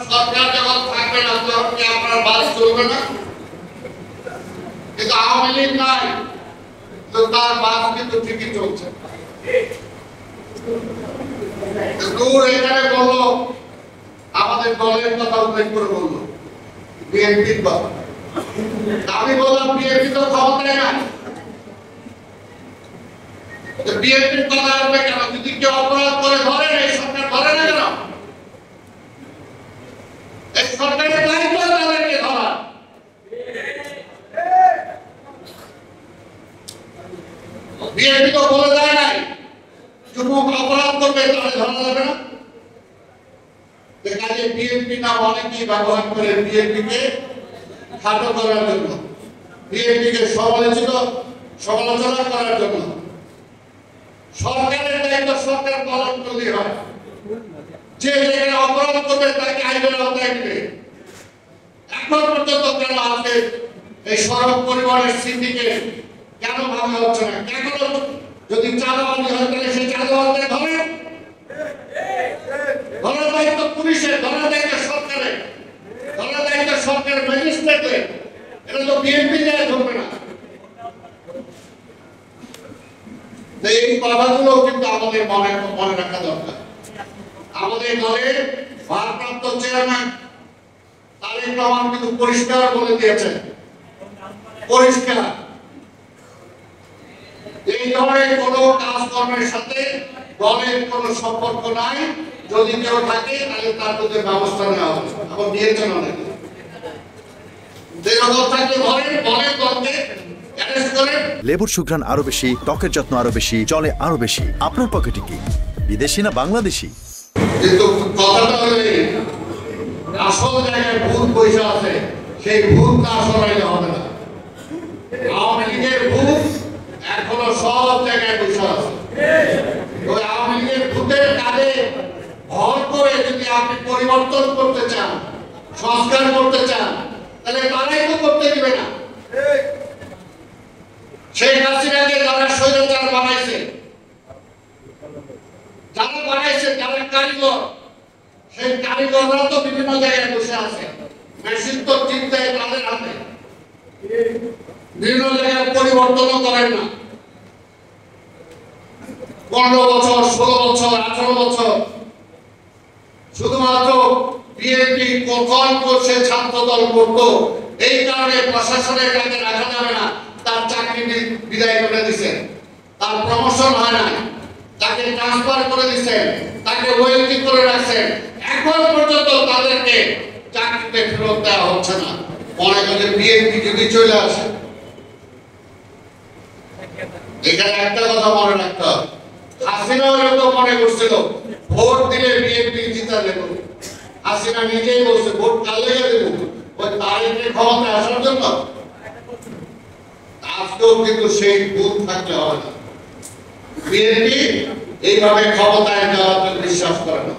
সরকার যখন থাকবে না তখন কি আপনার বাস চলবে না? কিন্তু আওয়ামী লীগ নাই, তো তার বাস কিন্তু ঠিকই চলছে। দূর এখানে বললো আমাদের দলের কথা উল্লেখ করে বললো বিএনপির কথা। আমি বললাম বিএনপি তো ক্ষমতায় নাই, বিএনপির কথা আসবে কেন? যদি কেউ অপরাধ করে ধরেন এই সরকার ধরে না কেন? এই সরকারের দায়িত্ব তাদেরকে ধরা। বিএনপি তো বলে দেয় নাই যুবক অপরাধ করবে তাহলে ধরা যাবে না। কাজে বিএনপি নাম অনেকেই ব্যবহার করে বিএনপিকে খাটো করার জন্য, বিএনপিকে সমালোচনা করার জন্য। সরকারের দায়িত্ব সরকার পালন করলে হয়। যে জায়গায় অপরাধ করবে তাকে আইনের আওতায় নেবে। এখন পর্যন্ত কেন আছে এই সড়ক পরিবহনের সিন্ডিকেট কেন ভাঙা হচ্ছে না? কেন যদি চাঁদাবাজি হয় তাহলে সেই চাঁদাবাজদের ধরে, ধরার দায়িত্ব পুলিশের, ধরার দায়িত্ব সরকারের, ধরার দায়িত্ব সরকারের ম্যাজিস্ট্রেটের। এটা তো বিএনপি যায় ধরবে না। এই কথাগুলো কিন্তু আমাদের মনে রাখা দরকার। আমাদের দলের ভারপ্রাপ্ত চেয়ারম্যান তারেক রহমান কিন্তু পরিষ্কার বলে দিয়েছেন, পরিষ্কার এই ধরনের কোন কাজকর্মের সাথে দলের কোন সম্পর্ক নাই। যদি কেউ থাকে তাহলে তার প্রতি ব্যবস্থা নেওয়া হবে। এখন দিয়েছেন অনেকে, লেবুর সুঘ্রাণ আরো বেশি, ত্বকের যত্ন আরো বেশি, চলে আরো বেশি। আপনার পকেটে কি বিদেশি না বাংলাদেশি? কিন্তু কথাটা হলো আসল জায়গায় ভূত পয়সা আছে, সেই ভূত না সরাইলে হবে না। আওয়ামী লীগের ভূত এখনো সব জায়গায় পয়সা আছে। ওই আওয়ামী লীগের ভূতের কাজে ভর করে যদি আপনি পরিবর্তন করতে চান, সংস্কার করতে চান, তাহলে তারাই তো করতে দিবে না। শেখ হাসিনাকে যারা স্বৈরাচার বানাইছে, যারা কারিগর, সেই কারিগররা তো বিভিন্ন জায়গায় বসে আছে। মেশিন তো চিন্তায় তাদের হাতে, বিভিন্ন জায়গায় পরিবর্তনও করেন না। 15 বছর, 16 বছর, 18 বছর শুধুমাত্র বিএনপি কখন করছে, ছাত্র দল করতো, এই কারণে প্রশাসনের কাছে রাখা যাবে না। তার চাকরি বিদায় করে দিচ্ছেন, তার প্রমোশন হয় না, তাকে ট্রান্সফার করে দিচ্ছেন, তাকে ওয়েলটি করে রাখছেন। এখন পর্যন্ত তাদেরকে চাকরিতে ফেরত দেওয়া হচ্ছে না। মনে করে বিএনপি যদি চলে আসে, এখানে একটা কথা মনে রাখতে হবে, হাসিনাও এরকম মনে করছিল ভোট দিলে বিএনপি জিতা দেব। হাসিনা নিজেই বলছে ভোট কালে দেব, ওই তারিখের ক্ষমতায় আসার জন্য। আজকেও কিন্তু সেই ভোট থাকলে হবে না। বিএনপি এইভাবে ক্ষমতায় যাওয়ার জন্য বিশ্বাস করে না।